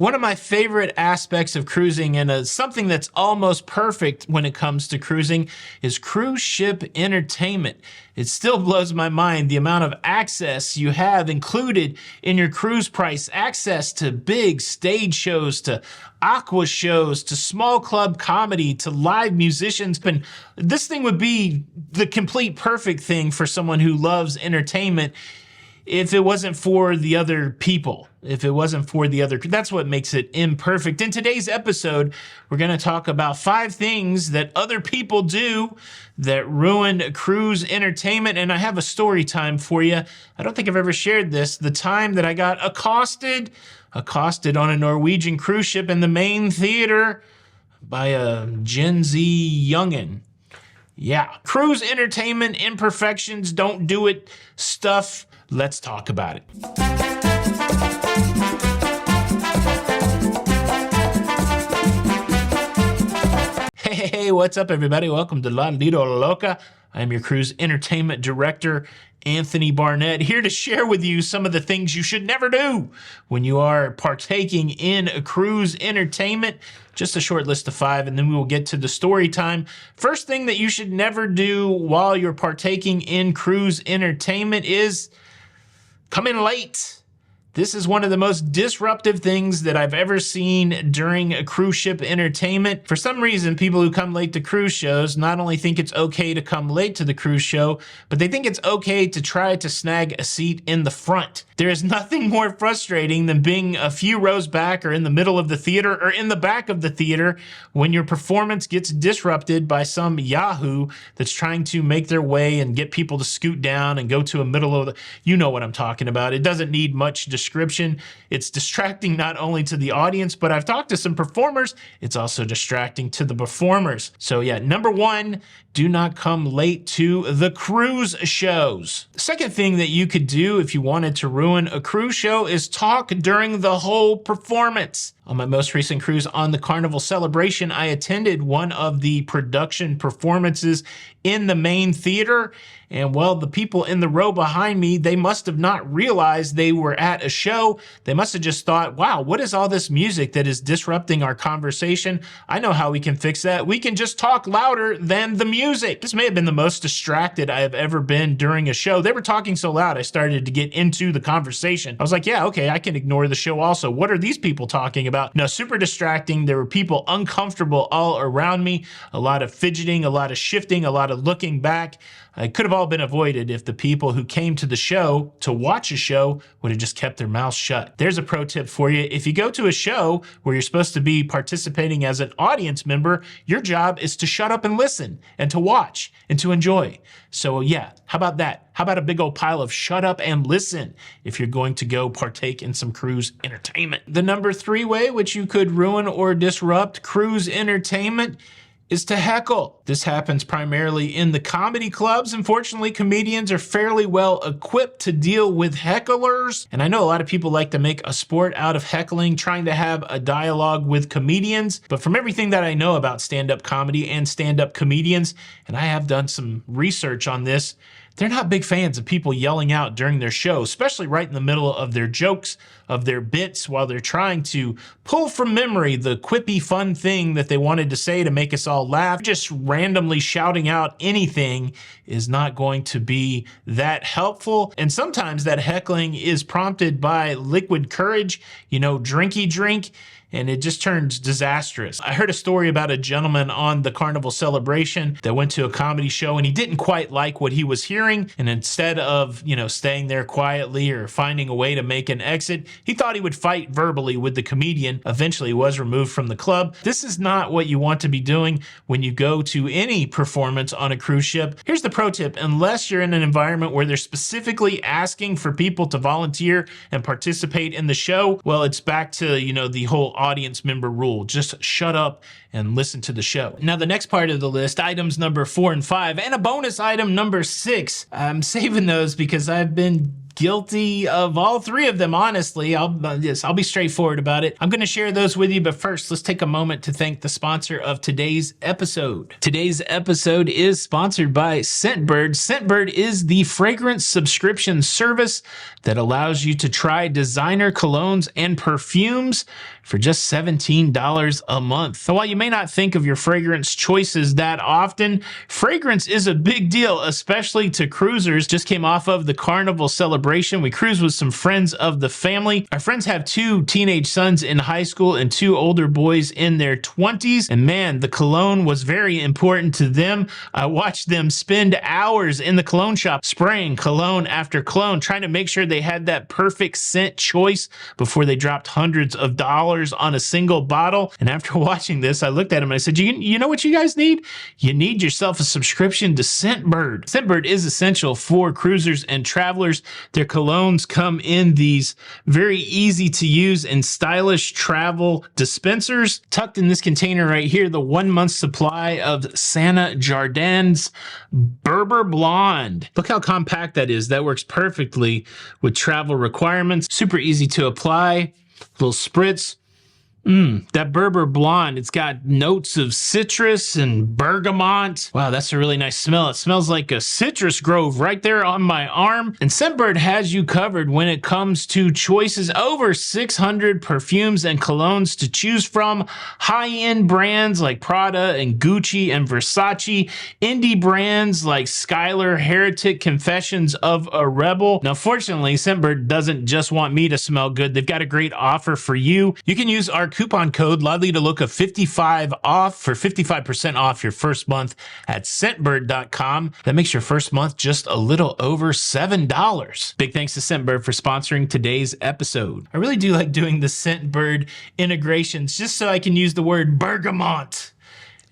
One of my favorite aspects of cruising, and something that's almost perfect when it comes to cruising, is cruise ship entertainment. It still blows my mind the amount of access you have included in your cruise price. Access to big stage shows, to aqua shows, to small club comedy, to live musicians. And this thing would be the complete perfect thing for someone who loves entertainment if it wasn't for the other people, that's what makes it imperfect. In today's episode, we're going to talk about 5 things that other people do that ruin cruise entertainment. And I have a story time for you. I don't think I've ever shared this. The time that I got accosted on a Norwegian cruise ship in the main theater by a Gen Z youngin'. Yeah, cruise entertainment imperfections, don't do it stuff. Let's talk about it. Hey, what's up, everybody? Welcome to La Lido Loca. I am your cruise entertainment director, Anthony Barnett, here to share with you some of the things you should never do when you are partaking in a cruise entertainment. Just a short list of 5, and then we will get to the story time. First thing that you should never do while you're partaking in cruise entertainment is come in late. This is one of the most disruptive things that I've ever seen during a cruise ship entertainment. For some reason, people who come late to cruise shows not only think it's okay to come late to the cruise show, but they think it's okay to try to snag a seat in the front. There is nothing more frustrating than being a few rows back or in the middle of the theater or in the back of the theater when your performance gets disrupted by some yahoo that's trying to make their way and get people to scoot down and go to a middle of the, you know what I'm talking about. It doesn't need much description. It's distracting not only to the audience, but I've talked to some performers. It's also distracting to the performers. So yeah, number 1, do not come late to the cruise shows. The second thing that you could do if you wanted to ruin a cruise show is talk during the whole performance. On my most recent cruise on the Carnival Celebration, I attended one of the production performances in the main theater. And well, the people in the row behind me, they must have not realized they were at a show. They must have just thought, wow, what is all this music that is disrupting our conversation? I know how we can fix that. We can just talk louder than the music. This may have been the most distracted I have ever been during a show. They were talking so loud, I started to get into the conversation. I was like, yeah, okay, I can ignore the show also. What are these people talking about? No, super distracting. There were people uncomfortable all around me. A lot of fidgeting, a lot of shifting, a lot of looking back. It could have all been avoided if the people who came to the show to watch a show would have just kept their mouths shut. There's a pro tip for you. If you go to a show where you're supposed to be participating as an audience member, your job is to shut up and listen and to watch and to enjoy. So yeah, how about that? How about a big old pile of shut up and listen if you're going to go partake in some cruise entertainment? The number 3 way which you could ruin or disrupt cruise entertainment is to heckle. This happens primarily in the comedy clubs. Unfortunately, comedians are fairly well equipped to deal with hecklers. And I know a lot of people like to make a sport out of heckling, trying to have a dialogue with comedians. But from everything that I know about stand-up comedy and stand-up comedians, and I have done some research on this, they're not big fans of people yelling out during their show, especially right in the middle of their jokes, of their bits, while they're trying to pull from memory the quippy fun thing that they wanted to say to make us all laugh. Just randomly shouting out anything is not going to be that helpful. And sometimes that heckling is prompted by liquid courage, drinky drink, and it just turns disastrous. I heard a story about a gentleman on the Carnival Celebration that went to a comedy show and he didn't quite like what he was hearing. And instead of, staying there quietly or finding a way to make an exit, he thought he would fight verbally with the comedian. Eventually was removed from the club. This is not what you want to be doing when you go to any performance on a cruise ship. Here's the pro tip. Unless you're in an environment where they're specifically asking for people to volunteer and participate in the show, well, it's back to, the whole audience member rule. Just shut up and listen to the show. Now, the next part of the list, items number 4 and 5, and a bonus item number 6. I'm saving those because I've been guilty of all 3 of them, honestly. I'll be straightforward about it. I'm going to share those with you, but first, let's take a moment to thank the sponsor of today's episode. Today's episode is sponsored by Scentbird. Scentbird is the fragrance subscription service that allows you to try designer colognes and perfumes for just $17 a month. So while you may not think of your fragrance choices that often, fragrance is a big deal, especially to cruisers. Just came off of the Carnival celebration. We cruised with some friends of the family. Our friends have 2 teenage sons in high school and 2 older boys in their 20s. And man, the cologne was very important to them. I watched them spend hours in the cologne shop spraying cologne after cologne, trying to make sure they had that perfect scent choice before they dropped hundreds of dollars on a single bottle. And after watching this, I looked at them and I said, you know what you guys need? You need yourself a subscription to Scentbird. Scentbird is essential for cruisers and travelers. Their colognes come in these very easy to use and stylish travel dispensers. Tucked in this container right here, the 1-month supply of Sana Jardin's Berber Blonde. Look how compact that is. That works perfectly with travel requirements. Super easy to apply. Little spritz. That Berber Blonde, it's got notes of citrus and bergamot. Wow, that's a really nice smell. It smells like a citrus grove right there on my arm. And Scentbird has you covered when it comes to choices. Over 600 perfumes and colognes to choose from. High-end brands like Prada and Gucci and Versace. Indie brands like Skylar, Heretic, Confessions of a Rebel. Now, fortunately, Scentbird doesn't just want me to smell good. They've got a great offer for you. You can use our coupon code LODLITOLOCA55 off for 55% off your first month at Scentbird.com. That makes your first month just a little over $7. Big thanks to Scentbird for sponsoring today's episode. I really do like doing the Scentbird integrations just so I can use the word bergamot.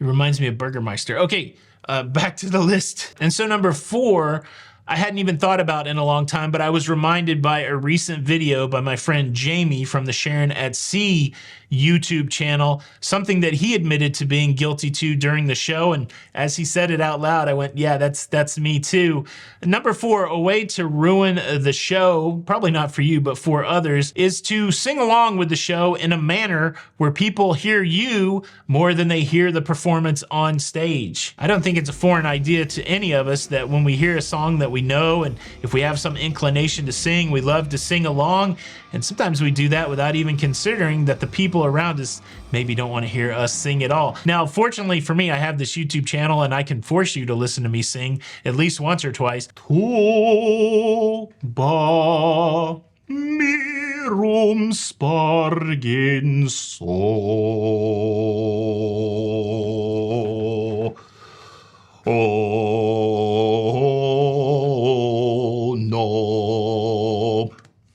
It reminds me of Burgermeister. Okay, back to the list. And so number 4, I hadn't even thought about in a long time, but I was reminded by a recent video by my friend Jamie from the Sharon at Sea YouTube channel, something that he admitted to being guilty to during the show. And as he said it out loud, I went, yeah, that's me too. Number 4, a way to ruin the show, probably not for you, but for others, is to sing along with the show in a manner where people hear you more than they hear the performance on stage. I don't think it's a foreign idea to any of us that when we hear a song that we know, and if we have some inclination to sing, we love to sing along. And sometimes we do that without even considering that the people around us maybe don't want to hear us sing at all. Now, fortunately for me, I have this YouTube channel and I can force you to listen to me sing at least once or twice. To ba mirum spargen so. Oh no.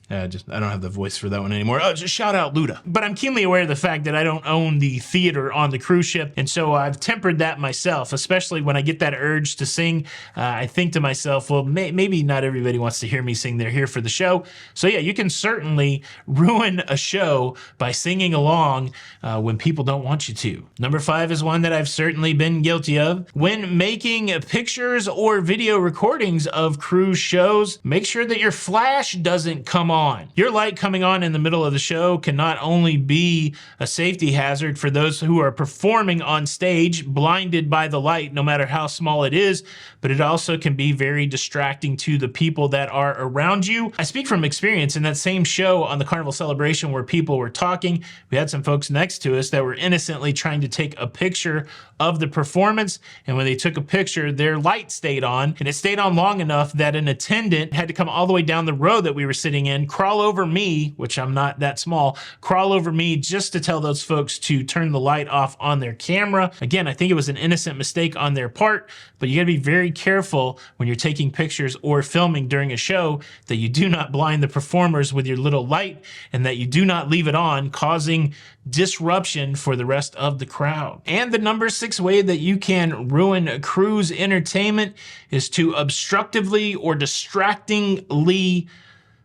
I don't have the voice for that one anymore. Oh, just shout out Luda. But I'm keenly aware of the fact that I don't own the theater on the cruise ship, and so I've tempered that myself, especially when I get that urge to sing. I think to myself, well, maybe not everybody wants to hear me sing. They're here for the show. So yeah, you can certainly ruin a show by singing along when people don't want you to. Number 5 is one that I've certainly been guilty of. When making pictures or video recordings of cruise shows, make sure that your flash doesn't come on. Your light coming on in the middle of the show can not only be a safety hazard for those who are performing on stage, blinded by the light, no matter how small it is, but it also can be very distracting to the people that are around you. I speak from experience. In that same show on the Carnival celebration where people were talking, we had some folks next to us that were innocently trying to take a picture of the performance, and when they took a picture, their light stayed on, and it stayed on long enough that an attendant had to come all the way down the row that we were sitting in, crawl over me, which I'm not that small, crawl over me just to tell those folks to turn the light off on their camera. Again, I think it was an innocent mistake on their part, but you gotta be very careful when you're taking pictures or filming during a show that you do not blind the performers with your little light and that you do not leave it on, causing disruption for the rest of the crowd. And the number 6 way that you can ruin cruise entertainment is to obstructively or distractingly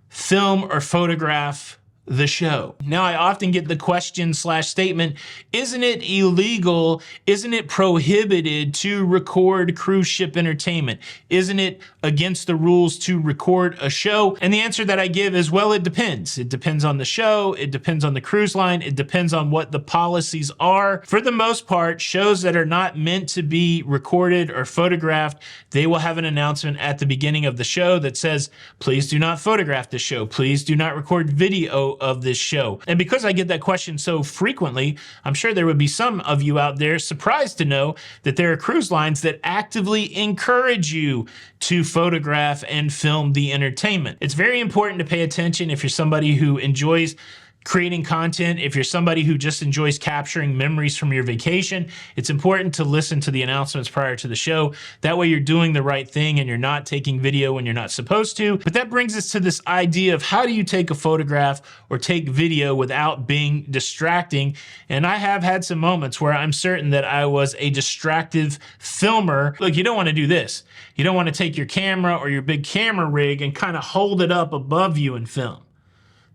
film or photograph the show. Now, I often get the question/statement, isn't it illegal, isn't it prohibited to record cruise ship entertainment? Isn't it against the rules to record a show? And the answer that I give is, well, it depends. It depends on the show, it depends on the cruise line, it depends on what the policies are. For the most part, shows that are not meant to be recorded or photographed, they will have an announcement at the beginning of the show that says, please do not photograph the show, please do not record video of this show? And because I get that question so frequently, I'm sure there would be some of you out there surprised to know that there are cruise lines that actively encourage you to photograph and film the entertainment. It's very important to pay attention if you're somebody who enjoys creating content. If you're somebody who just enjoys capturing memories from your vacation, it's important to listen to the announcements prior to the show. That way you're doing the right thing and you're not taking video when you're not supposed to. But that brings us to this idea of how do you take a photograph or take video without being distracting? And I have had some moments where I'm certain that I was a distractive filmer. Look, you don't want to do this. You don't want to take your camera or your big camera rig and kind of hold it up above you and film.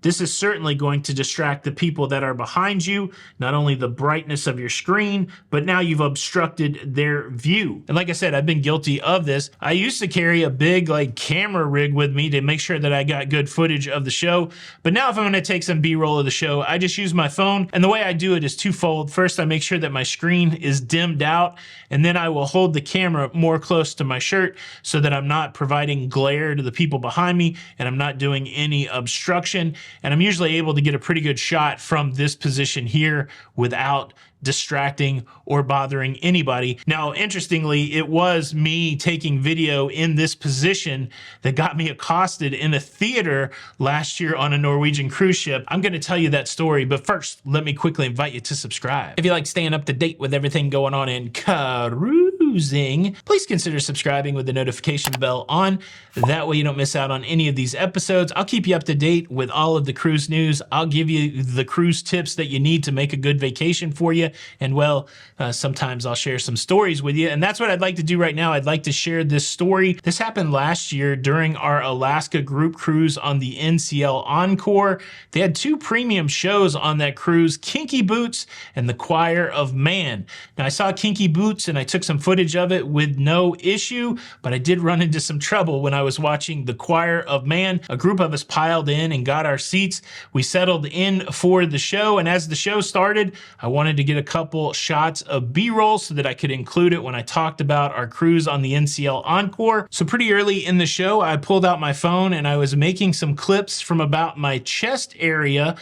This is certainly going to distract the people that are behind you, not only the brightness of your screen, but now you've obstructed their view. And like I said, I've been guilty of this. I used to carry a big camera rig with me to make sure that I got good footage of the show. But now if I'm gonna take some B-roll of the show, I just use my phone. And the way I do it is twofold. First, I make sure that my screen is dimmed out, and then I will hold the camera more close to my shirt so that I'm not providing glare to the people behind me and I'm not doing any obstruction. And I'm usually able to get a pretty good shot from this position here without distracting or bothering anybody. Now, interestingly, it was me taking video in this position that got me accosted in a theater last year on a Norwegian cruise ship. I'm going to tell you that story, but first, let me quickly invite you to subscribe. If you like staying up to date with everything going on in cruising, please consider subscribing with the notification bell on. That way you don't miss out on any of these episodes. I'll keep you up to date with all of the cruise news. I'll give you the cruise tips that you need to make a good vacation for you. And well, sometimes I'll share some stories with you. And that's what I'd like to do right now. I'd like to share this story. This happened last year during our Alaska group cruise on the NCL Encore. They had two premium shows on that cruise, Kinky Boots and The Choir of Man. Now I saw Kinky Boots and I took some footage of it with no issue, but I did run into some trouble when I was watching The Choir of Man. A group of us piled in and got our seats. We settled in for the show, and as the show started, I wanted to get a couple shots of B-roll so that I could include it when I talked about our cruise on the NCL Encore. So pretty early in the show, I pulled out my phone and I was making some clips from about my chest area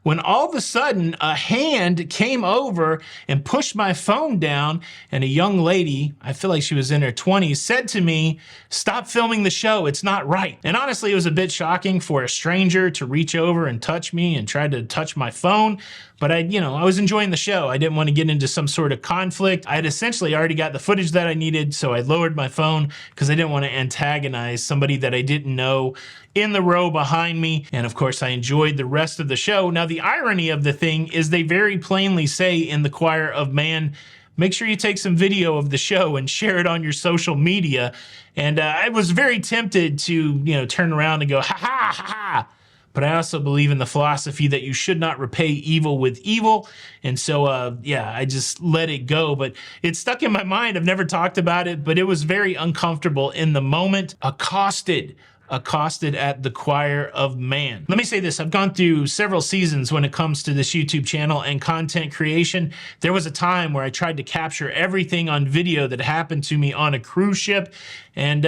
when all of a sudden a hand came over and pushed my phone down, and a young lady, I feel like she was in her 20s, said to me, "Stop filming the show, it's not right." And honestly, it was a bit shocking for a stranger to reach over and touch me and try to touch my phone. But I was enjoying the show. I didn't want to get into some sort of conflict. I had essentially already got the footage that I needed, so I lowered my phone because I didn't want to antagonize somebody that I didn't know in the row behind me. And of course, I enjoyed the rest of the show. Now, the irony of the thing is they very plainly say in The Choir of Man, make sure you take some video of the show and share it on your social media. And I was very tempted to, turn around and go, ha ha ha ha. But I also believe in the philosophy that you should not repay evil with evil. And so, I just let it go. But it stuck in my mind. I've never talked about it, but it was very uncomfortable in the moment. Accosted at The Choir of Man. Let me say this, I've gone through several seasons when it comes to this YouTube channel and content creation. There was a time where I tried to capture everything on video that happened to me on a cruise ship. And,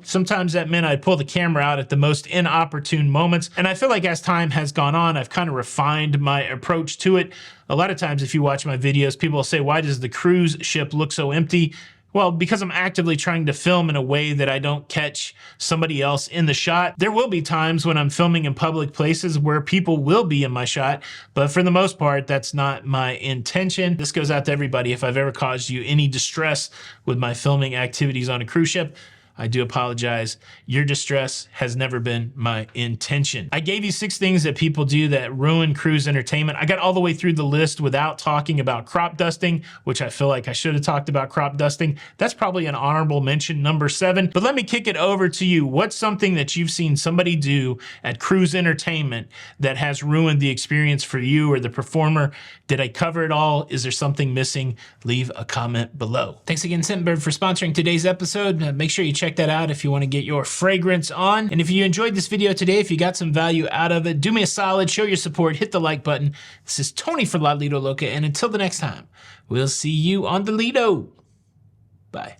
sometimes that meant I'd pull the camera out at the most inopportune moments. And I feel like as time has gone on, I've kind of refined my approach to it. A lot of times if you watch my videos, people will say, why does the cruise ship look so empty? Well, because I'm actively trying to film in a way that I don't catch somebody else in the shot. There will be times when I'm filming in public places where people will be in my shot, but for the most part, that's not my intention. This goes out to everybody. If I've ever caused you any distress with my filming activities on a cruise ship, I do apologize. Your distress has never been my intention. I gave you 6 things that people do that ruin cruise entertainment. I got all the way through the list without talking about crop dusting, which I feel like I should have talked about crop dusting. That's probably an honorable mention, number 7. But let me kick it over to you. What's something that you've seen somebody do at cruise entertainment that has ruined the experience for you or the performer? Did I cover it all? Is there something missing? Leave a comment below. Thanks again, Scentbird, for sponsoring today's episode. Make sure you check that out if you want to get your fragrance on. And if you enjoyed this video today, if you got some value out of it, do me a solid, show your support, hit the like button. This is Tony for La Lido Loca, and until the next time, we'll see you on the Lido. Bye.